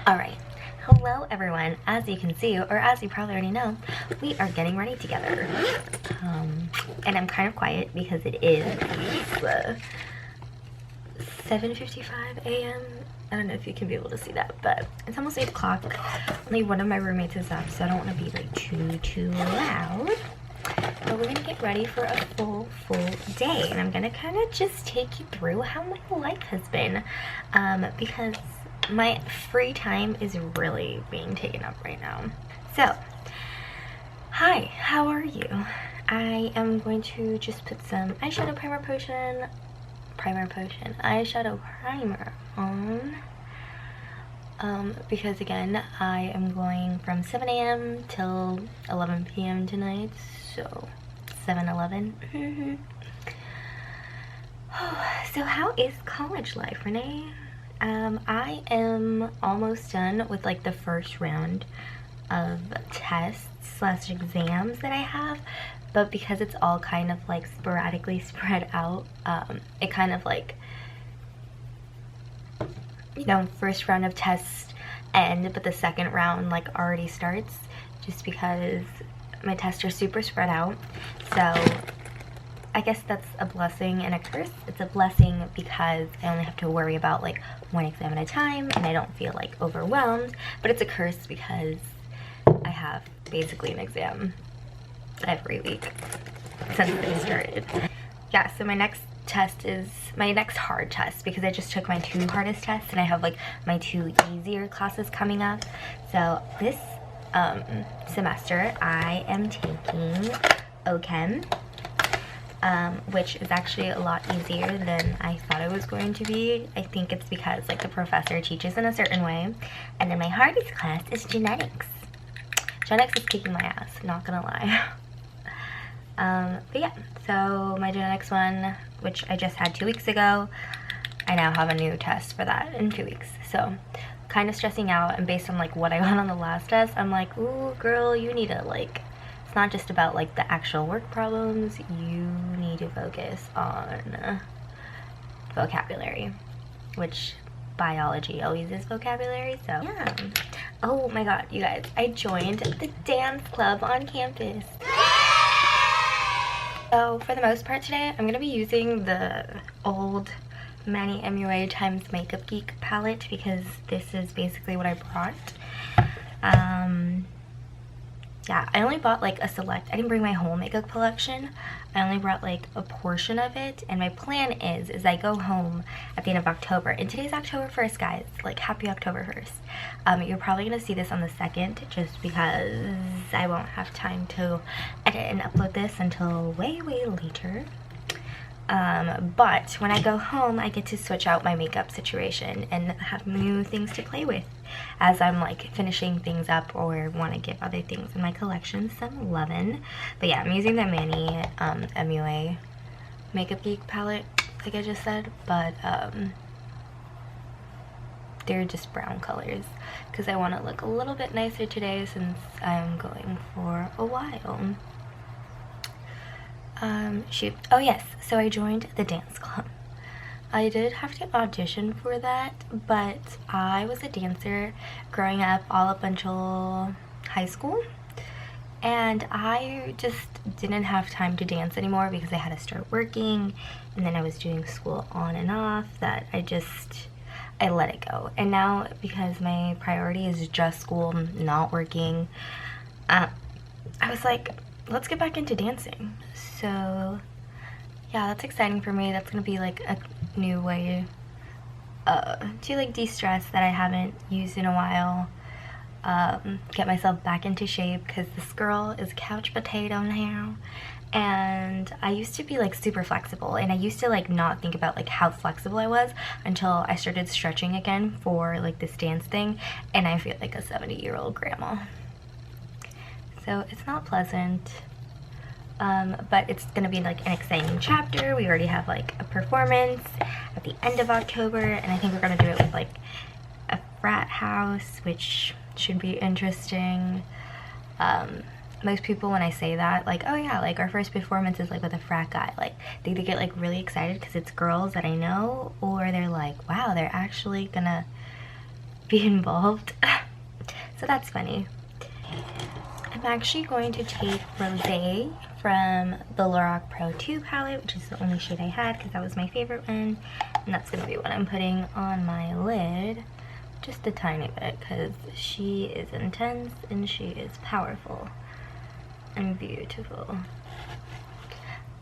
Alright, hello everyone. As you can see, or as you probably already know, we are getting ready together. And I'm kind of quiet because it is 7:55 a.m. I don't know if you can be able to see that, but it's almost 8 o'clock. Only one of my roommates is up, so I don't want to be like too loud. But we're gonna get ready for a full day, and I'm gonna kind of just take you through how my life has been, because my free time is really being taken up right now. So, hi, how are you? I am going to just put some eyeshadow eyeshadow primer on, because again, I am going from 7 a.m. till 11 p.m. tonight, so 7-11. So how is college life, Renee? I am almost done with like the first round of tests / exams that I have, but because it's all kind of like sporadically spread out, it kind of like, you know, first round of tests end, but the second round like already starts, just because my tests are super spread out. So I guess that's a blessing and a curse. It's a blessing because I only have to worry about like one exam at a time and I don't feel like overwhelmed, but it's a curse because I have basically an exam every week since they started. Yeah, so my next test is my next hard test, because I just took my 2 hardest tests and I have like my 2 easier classes coming up. So this semester I am taking OChem, which is actually a lot easier than I thought it was going to be. I think it's because like the professor teaches in a certain way. And then my hardest class is genetics. Genetics is kicking my ass, not gonna lie. But yeah, so my genetics one, which I just had 2 weeks ago, I now have a new test for that in 2 weeks. So kind of stressing out, and based on like what I got on the last test, I'm like, ooh girl, you need to like, it's not just about like the actual work problems, you need to focus on vocabulary, which biology always is vocabulary. So yeah. Oh my god, you guys, I joined the dance club on campus. So for the most part today, I'm gonna be using the old Manny MUA times Makeup Geek palette, because this is basically what I brought. Yeah, I only bought like a select, I didn't bring my whole makeup collection. I only brought like a portion of it, and my plan is I go home at the end of October, and today's October 1st, guys, like happy October 1st. You're probably gonna see this on the 2nd, just because I won't have time to edit and upload this until way later. But when I go home, I get to switch out my makeup situation and have new things to play with as I'm like finishing things up or want to give other things in my collection some lovin'. But yeah, I'm using the Manny MUA Makeup Geek palette, like I just said, but they're just brown colors because I want to look a little bit nicer today since I'm going for a while. Shoot. Oh yes, so I joined the dance club. I did have to audition for that, but I was a dancer growing up all up until high school, and I just didn't have time to dance anymore because I had to start working, and then I was doing school on and off, that I let it go. And now, because my priority is just school, not working, I was like, let's get back into dancing. So yeah, that's exciting for me. That's gonna be like a new way to like de-stress that I haven't used in a while. Get myself back into shape, because this girl is couch potato now, and I used to be like super flexible, and I used to like not think about like how flexible I was until I started stretching again for like this dance thing, and I feel like a 70-year-old grandma. So it's not pleasant, but it's gonna be like an exciting chapter. We already have like a performance at the end of October, and I think we're gonna do it with like a frat house, which should be interesting. Most people, when I say that, like, oh yeah, like our first performance is like with a frat guy, like they either get like really excited because it's girls that I know, or they're like, wow, they're actually gonna be involved. So that's funny. I'm actually going to take Rosé from the Lorac Pro 2 palette, which is the only shade I had because that was my favorite one. And that's going to be what I'm putting on my lid. Just a tiny bit because she is intense and she is powerful and beautiful.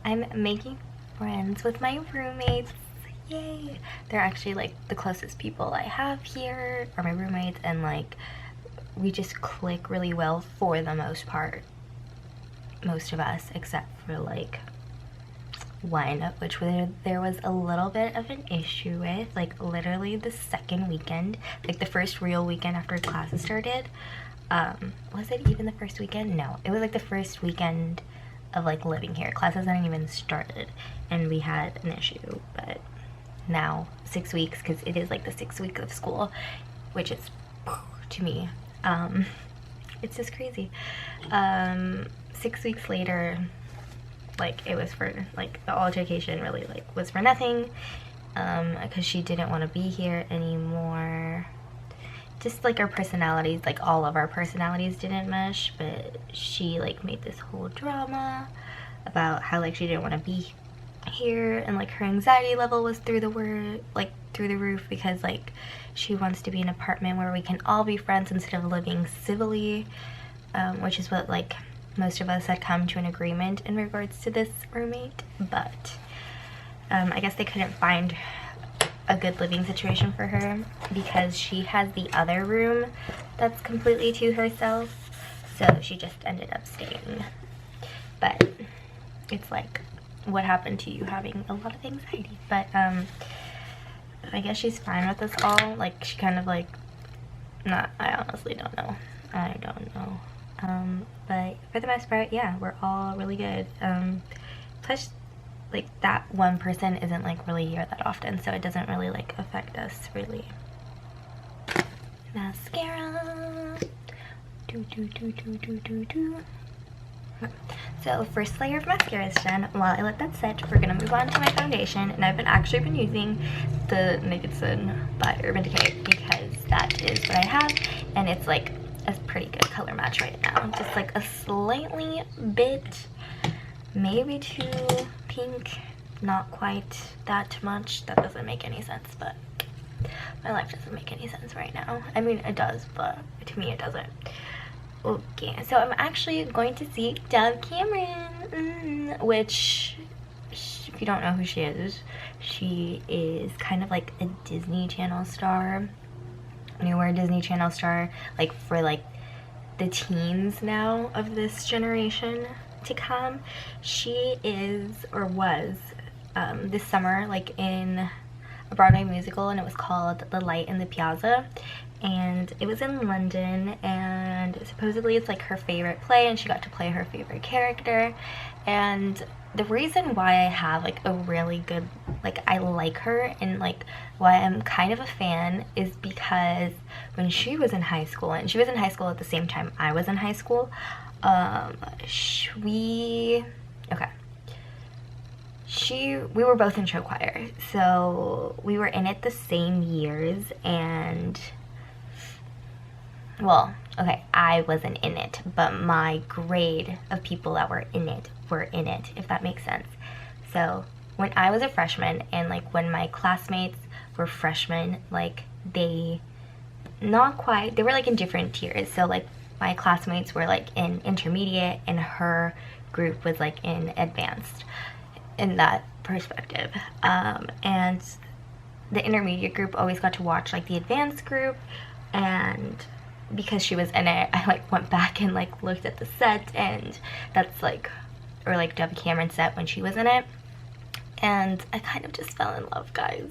I'm making friends with my roommates. Yay! They're actually like the closest people I have here are my roommates, and like we just click really well for the most part. Most of us, except for like one, which there was a little bit of an issue with, like literally the second weekend, like the first real weekend after classes started. Was it even the first weekend? No, it was like the first weekend of like living here. Classes hadn't even started and we had an issue, but now 6 weeks, because it is like the 6th week of school, which is to me it's just crazy. 6 weeks later, like it was for like the altercation really like was for nothing, because she didn't want to be here anymore. Just like our personalities, like all of our personalities didn't mesh, but she like made this whole drama about how like she didn't want to be here, and like her anxiety level was through the roof because like she wants to be in an apartment where we can all be friends instead of living civilly, which is what like most of us had come to an agreement in regards to this roommate. But I guess they couldn't find a good living situation for her because she has the other room that's completely to herself, so she just ended up staying. But it's like, what happened to you having a lot of anxiety? But I guess she's fine with us all. Like she kind of like, I honestly don't know. I don't know. But for the most part, yeah, we're all really good. Plus like that one person isn't like really here that often, so it doesn't really like affect us really. Mascara. So first layer of mascara is done. While I let that set, we're gonna move on to my foundation, and I've actually been using the Naked Sun by Urban Decay because that is what I have, and it's like a pretty good color match right now. Just like a slightly bit, maybe too pink, not quite that much. That doesn't make any sense, but my life doesn't make any sense right now. I mean, it does, but to me it doesn't. Okay, so I'm actually going to see Dove Cameron, which, if you don't know who she is kind of like a Disney Channel star, newer Disney Channel star, like for like the teens now of this generation to come. She is, or was, this summer like in a Broadway musical, and it was called The Light in the Piazza, and it was in London, and supposedly it's like her favorite play, and she got to play her favorite character. And the reason why I have like a really good, like I like her and like why I'm kind of a fan is we was in high school at the same time I was in high school, we were both in show choir, so we were in it the same years. And well, okay, I wasn't in it, but my grade of people that were in it, if that makes sense. So when I was a freshman, and like when my classmates were freshmen, like they were like in different tiers. So like my classmates were like in intermediate, and her group was like in advanced, in that perspective. And the intermediate group always got to watch like the advanced group, and because she was in it, I like went back and like looked at the set, and that's like, or like Dove Cameron's set when she was in it, and I kind of just fell in love, guys.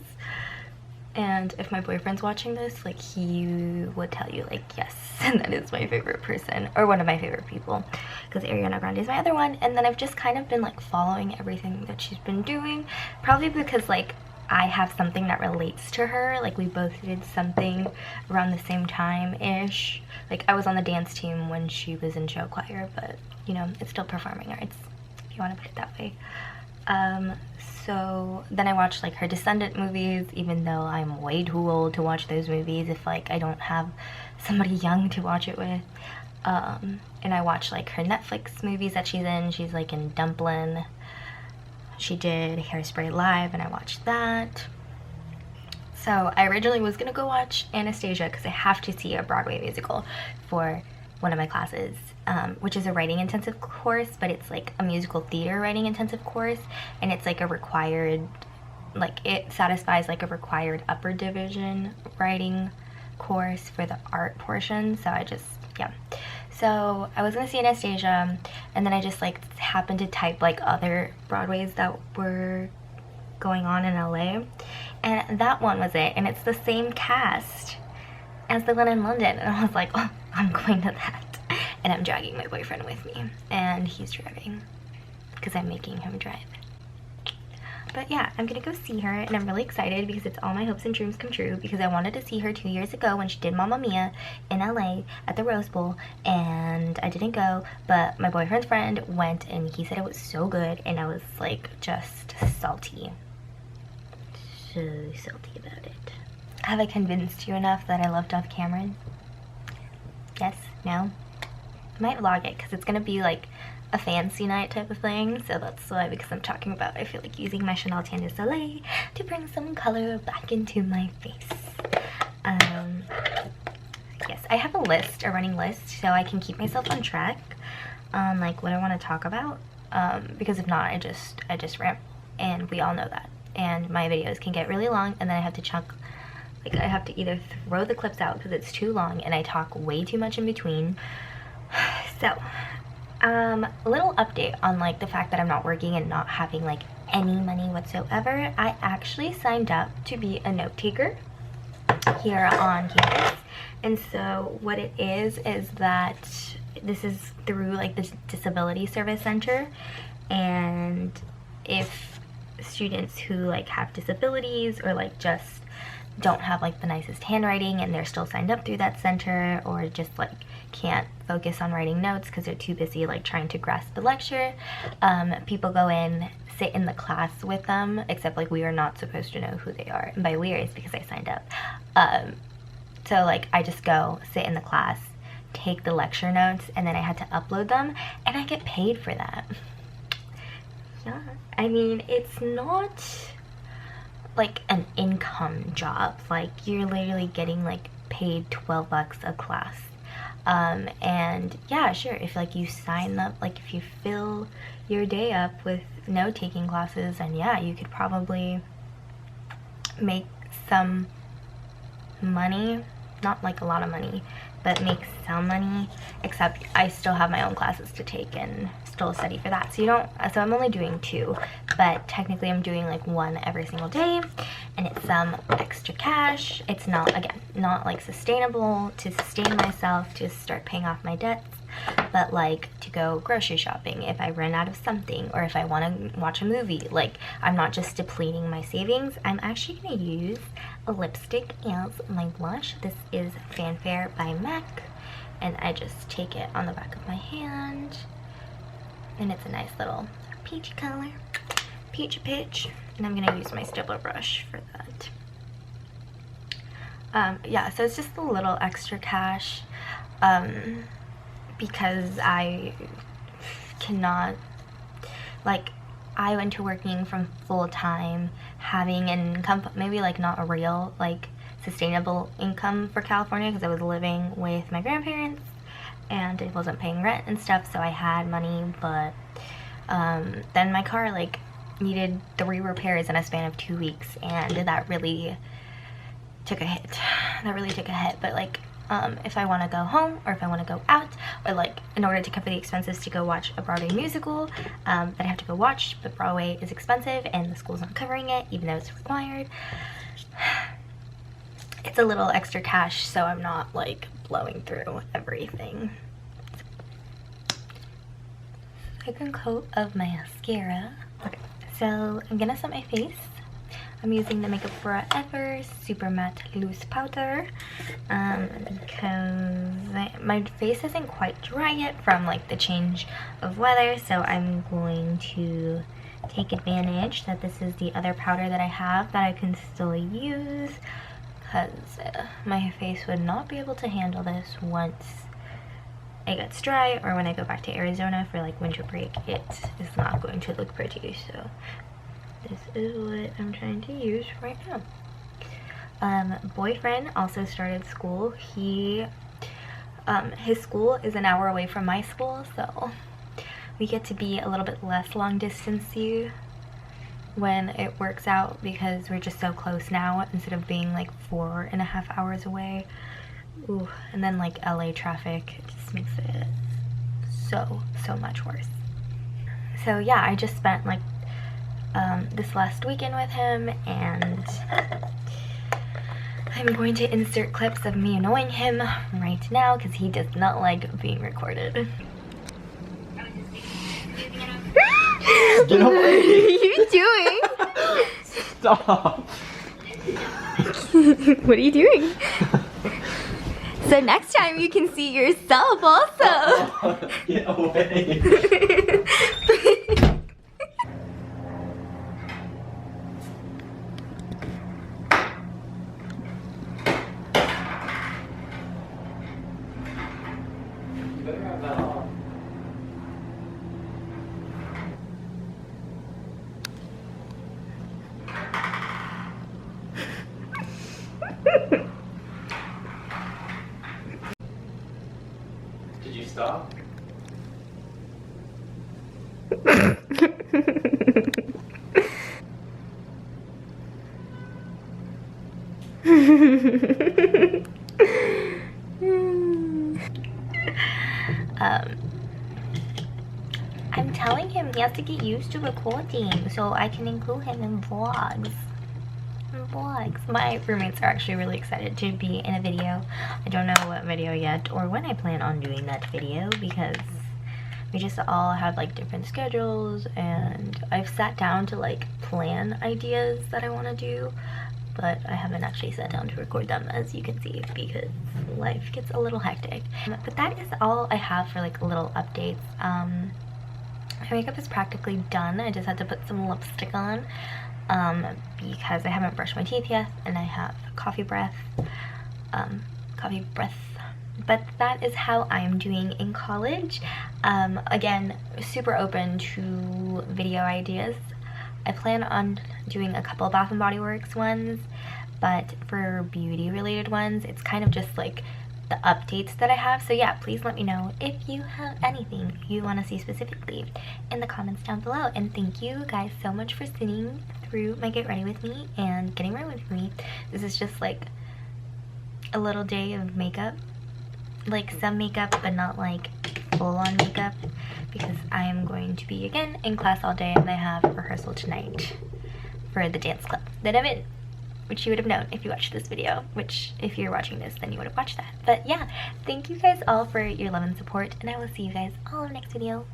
And if my boyfriend's watching this, like he would tell you like, yes, that is my favorite person, or one of my favorite people, because Ariana Grande is my other one. And then I've just kind of been like following everything that she's been doing, probably because like I have something that relates to her. Like we both did something around the same time-ish. Like I was on the dance team when she was in show choir, but you know, it's still performing arts, if you want to put it that way. So then I watched like her Descendant movies, even though I'm way too old to watch those movies if like I don't have somebody young to watch it with. And I watched like her Netflix movies that she's in. She's like in Dumplin'. She did Hairspray Live, and I watched that. So I originally was gonna go watch Anastasia because I have to see a Broadway musical for one of my classes, which is a writing intensive course, but it's like a musical theater writing intensive course, and it's like a required, like it satisfies like a required upper division writing course for the art portion. So I just, yeah. So I was gonna see Anastasia, and then I just like happened to type like other Broadways that were going on in LA, and that one was it, and it's the same cast as the one in London, and I was like, oh, I'm going to that, and I'm dragging my boyfriend with me, and he's driving because I'm making him drive. But yeah, I'm gonna go see her, and I'm really excited because it's all my hopes and dreams come true, because I wanted to see her 2 years ago when she did Mamma Mia in LA at the Rose Bowl, and I didn't go, but my boyfriend's friend went, and he said it was so good, and I was like just salty. So salty about it. Have I convinced you enough that I love Dove Cameron? Yes? No? I might vlog it because it's gonna be like a fancy night type of thing, so that's why, because I'm talking about I feel like using my Chanel Tan de Soleil to bring some color back into my face. Yes, I have a list, a running list, so I can keep myself on track on like what I want to talk about, because if not, I just rant, and we all know that, and my videos can get really long, and then I have to chunk, like I have to either throw the clips out because it's too long and I talk way too much in between. So a little update on like the fact that I'm not working and not having like any money whatsoever. I actually signed up to be a note taker here on campus, and so what it is that this is through like the Disability Service Center, and if students who like have disabilities or like just don't have like the nicest handwriting and they're still signed up through that center, or just like can't focus on writing notes because they're too busy like trying to grasp the lecture, people go in, sit in the class with them, except like we are not supposed to know who they are, and by we it's because I signed up. So like I just go sit in the class, take the lecture notes, and then I had to upload them, and I get paid for that. Yeah, I mean, it's not like an income job, like you're literally getting like paid $12 a class. And yeah, sure, if like you sign up, like if you fill your day up with note taking classes, and yeah, you could probably make some money, not like a lot of money, but make some money, except I still have my own classes to take and still study for that. So so I'm only doing 2, but technically I'm doing like 1 every single day, and it's some extra cash. It's not, again, not like sustainable to sustain myself to start paying off my debts, but like to go grocery shopping if I run out of something, or if I want to watch a movie. Like I'm not just depleting my savings. I'm actually going to use a lipstick as my blush. This is Fanfare by MAC, and I just take it on the back of my hand, and it's a nice little peachy color, peachy pitch, and I'm gonna use my stippler brush for that. Yeah, so it's just a little extra cash, because I cannot, like, I went to working from full-time, having an income, maybe like not a real like sustainable income for California, because I was living with my grandparents and I wasn't paying rent and stuff, so I had money, but then my car like needed 3 repairs in a span of 2 weeks, and that really took a hit. But like if I want to go home, or if I want to go out, or like in order to cover the expenses to go watch a Broadway musical that I have to go watch, but Broadway is expensive and the school's not covering it even though it's required, it's a little extra cash, so I'm not like blowing through everything. Second coat of my mascara. Okay, so I'm gonna set my face. I'm using the Makeup Forever Super Matte Loose Powder, because my face isn't quite dry yet from like the change of weather, so I'm going to take advantage that this is the other powder that I have that I can still use, because my face would not be able to handle this once it gets dry, or when I go back to Arizona for like winter break. It is not going to look pretty, so this is what I'm trying to use right now. Boyfriend also started school. His school is an hour away from my school, so we get to be a little bit less long distance-y when it works out, because we're just so close now instead of being like 4.5 hours away. Ooh, and then like LA traffic, it just makes it so much worse. So yeah, I just spent like this last weekend with him, and I'm going to insert clips of me annoying him right now because he does not like being recorded. Get away! What are you doing? Stop! What are you doing? So next time you can see yourself also. Get away! You better have that off. Did you stop? I'm telling him he has to get used to recording so I can include him in vlogs. My roommates are actually really excited to be in a video. I don't know what video yet or when I plan on doing that video, because we just all have like different schedules, and I've sat down to like plan ideas that I want to do, but I haven't actually sat down to record them, as you can see, because life gets a little hectic. But that is all I have for like little updates. My makeup is practically done. I just had to put some lipstick on because I haven't brushed my teeth yet, and I have coffee breath. But that is how I'm doing in college. Again, super open to video ideas. I plan on doing a couple of Bath & Body Works ones, but for beauty related ones, it's kind of just like the updates that I have. So yeah, please let me know if you have anything you want to see specifically in the comments down below. And thank you guys so much for sitting through my get ready with me and getting ready with me. This is just like a little day of makeup, like some makeup but not like full on makeup, because I am going to be again in class all day, and I have rehearsal tonight for the dance club that I'm in, which you would have known if you watched this video, which if you're watching this then you would have watched that. But yeah, thank you guys all for your love and support, and I will see you guys all in the next video.